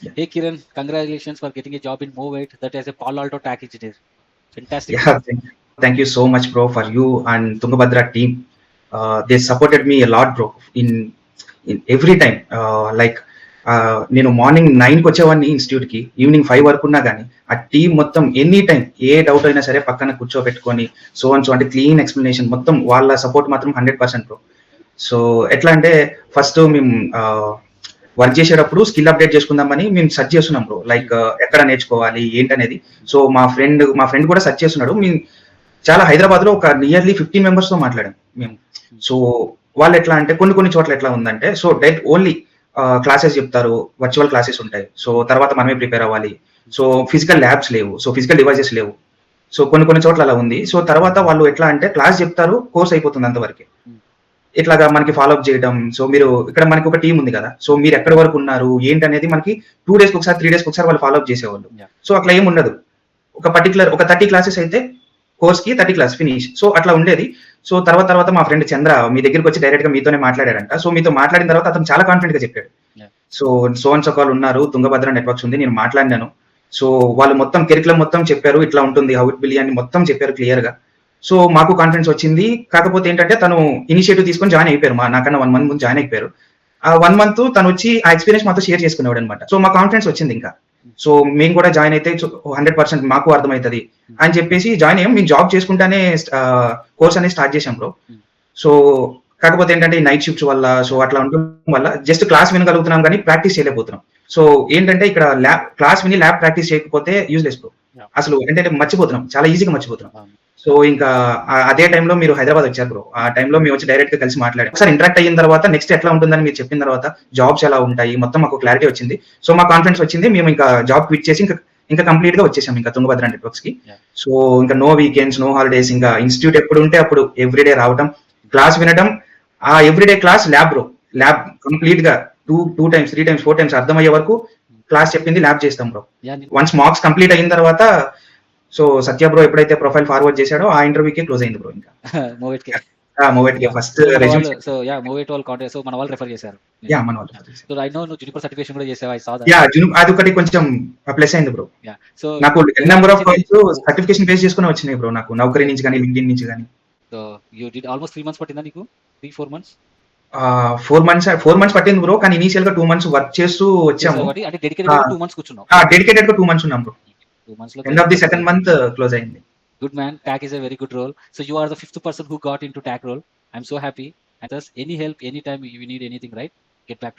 Yeah. Hey Kiran, congratulations for getting a job in Movate, that as a Palo Alto tech engineer. Fantastic Yeah, news. thank you so much, bro, for you and Tungabhadra team. They supported me a lot, bro, in every time. నేను morning 9కి వచ్చేవాడిని ఇన్స్టిట్యూట్కి, evening 5 వరకు ఉన్నా కానీ ఆ team మొత్తం any time ఏ doubt అయినా సరే పక్కన కూర్చోబెట్టుకొని సో అంటే క్లీన్ ఎక్స్ప్లెనేషన్ మొత్తం వాళ్ళ సపోర్ట్ మాత్రం 100% బ్రో. సో ఎట్లా అంటే ఫస్ట్ మేము వర్క్ చేసేటప్పుడు స్కిల్ అప్డేట్ చేసుకుందామని మేము సెర్చ్ చేస్తున్నాం బ్రో, లైక్ ఎక్కడ నేర్చుకోవాలి ఏంటనేది. సో మా ఫ్రెండ్ కూడా సెర్చ్ చేస్తున్నాడు. మేము చాలా హైదరాబాద్ లో ఒక నియర్లీ 15 మెంబర్స్ తో మాట్లాడాం మేము. సో వాళ్ళు ఎట్లా అంటే కొన్ని చోట్ల ఎట్లా ఉందంటే, సో డైరెక్ట్ ఓన్లీ క్లాసెస్ చెప్తారు, వర్చువల్ క్లాసెస్ ఉంటాయి, సో తర్వాత మనమే ప్రిపేర్ అవ్వాలి. సో ఫిజికల్ ల్యాబ్స్ లేవు, సో ఫిజికల్ డివైజెస్ లేవు. సో కొన్ని చోట్ల అలా ఉంది. సో తర్వాత వాళ్ళు ఎట్లా అంటే క్లాస్ చెప్తారు, కోర్స్ అయిపోతుంది అంతవరకే. ఇట్లాగా మనకి ఫాలోఅప్ చేయడం. సో మీరు ఇక్కడ మనకి ఒక టీం ఉంది కదా, సో మీరు ఎక్కడి వరకు ఉన్నారు ఏంటనేది మనకి 2 డేస్కి ఒకసారి 3 డేస్కి ఒకసారి వాళ్ళు ఫాలోఅప్ చేసేవాళ్ళు. సో అట్లా ఏమి ఉండదు. ఒక 30 క్లాసెస్ అయితే కోర్స్ కి 30 క్లాస్ ఫినిష్, సో అట్లా ఉండేది. సో తర్వాత మా ఫ్రెండ్ చంద్ర మీ దగ్గరికి వచ్చి డైరెక్ట్ గా మీతోనే మాట్లాడాడంట. సో మీతో మాట్లాడిన తర్వాత అతను చాలా కాన్ఫిడెంట్ గా చెప్పాడు. సో అండ్ సో కాల్ ఉన్నారు, తుంగభద్ర నెట్వర్క్స్ ఉంది, నేను మాట్లాడినాను. సో వాళ్ళు మొత్తం కెరికులం మొత్తం చెప్పారు, ఇట్లా ఉంటుంది హౌ ఇట్ బిల్ అని మొత్తం చెప్పారు క్లియర్ గా. సో మాకు కాన్ఫిడెన్స్ వచ్చింది. కాకపోతే ఏంటంటే తను ఇనిషియేటివ్ తీసుకొని జాయిన్ అయిపోయారు, నాకన్నా 1 మంత్ ముందు జాయిన్ అయిపోయారు. ఆ 1 మంత్ తను వచ్చి ఆ ఎక్స్పీరియన్స్ మాతో షేర్ చేసుకునేవాడు అనమాట. సో మా కాన్ఫిడెన్స్ వచ్చింది ఇంకా. సో మేము కూడా జాయిన్ అయితే 100% మాకు అర్థమవుతుంది అని చెప్పేసి జాయిన్ అయ్యాం. మేము జాబ్ చేసుకుంటానే కోర్స్ అనేది స్టార్ట్ చేసాం బ్రో. సో కాకపోతే ఏంటంటే ఈ నైట్ షిఫ్ట్స్ వల్ల, సో అట్లా ఉండడం వల్ల జస్ట్ క్లాస్ వినగలుగుతున్నాం కానీ ప్రాక్టీస్ చేయలేకపోతున్నాం. సో ఏంటంటే ఇక్కడ క్లాస్ విని ల్యాబ్ ప్రాక్టీస్ చేయకపోతే యూజ్లెస్ బ్రో. అసలు ఏంటంటే మర్చిపోతున్నాం, చాలా ఈజీగా మర్చిపోతున్నాం. సో ఇంకా అదే టైంలో మీరు హైదరాబాద్ వచ్చారు బ్రో. ఆ టైంలో మేము వచ్చి డైరెక్ట్ గా కలిసి మాట్లాడాం. ఒకసారి ఇంటరాక్ట్ అయిన తర్వాత నెక్స్ట్ ఎట్లా ఉంటుందని మీరు చెప్పిన తర్వాత జాబ్స్ ఎలా ఉంటాయి మొత్తం మాకు క్లారిటీ వచ్చింది. సో మా కాన్ఫిడెన్స్ వచ్చింది. మేము ఇంకా జాబ్ క్విట్ చేసి ఇంకా కంప్లీట్ గా వచ్చేసాం ఇంకా తుంగభద్ర నెట్వర్క్స్ కి. సో ఇంకా నో వీకెండ్స్, నో హాలిడేస్, ఇంకా ఇన్స్టిట్యూట్ ఎప్పుడు ఉంటే అప్పుడు ఎవ్రీడే రావడం, క్లాస్ వినడం. ఆ everyday class lab bro. Lab complete గా 2 టైమ్స్ 3 టైమ్స్ 4 టైమ్స్ అర్థమయ్యే వరకు క్లాస్ చెప్పింది ల్యాబ్ చేస్తాం బ్రో. వన్స్ మార్క్స్ కంప్లీట్ అయిన తర్వాత సో సత్య బ్రో ఎప్పుడైతే ప్రొఫైల్ ఫార్వర్డ్ చేశాడో ఆ ఇంటర్వ్యూకే క్లోజ్ అయింది బ్రో. ఇంకా మూవేట్ కి ఫస్ట్ రెజ్యూమ్. సో మూవేట్ వాళ్ళు కాంటాక్ట్, సో మన వాళ్ళు రెఫర్ చేశారు. మన వాళ్ళు. సో ఐ నో నువ్వు జునిపర్ సర్టిఫికేషన్ కూడా చేసావు, ఐ సా దట్. అది ఒకటి కొంచెం ప్లస్ అయింది బ్రో. సో నాకు number of calls certification base చేసుకుని వచ్చినాయి బ్రో, నాకు నౌకరీ నుంచి కానీ లింక్డ్ఇన్ నుంచి కానీ. So you did almost 3 months పట్టిందా నీకు? 3-4 మంత్స్? 4 మంత్స్ పట్టింది బ్రో, కానీ ఇనీషియల్ గా 2 మంత్స్ వర్క్ చేస్తూ వచ్చాము. అంటే డెడికేటెడ్ గా 2 మంత్స్ కూర్చున్నావు? డెడికేటెడ్ గా 2 మంత్స్ ఉన్నాం బ్రో. 2 months లో end of the second month close అయింది. Good man, TAC is a very good role. So you are the 5th person who got into TAC role. I'm so happy. And thus any help, anytime you need anything, right? Get back to us.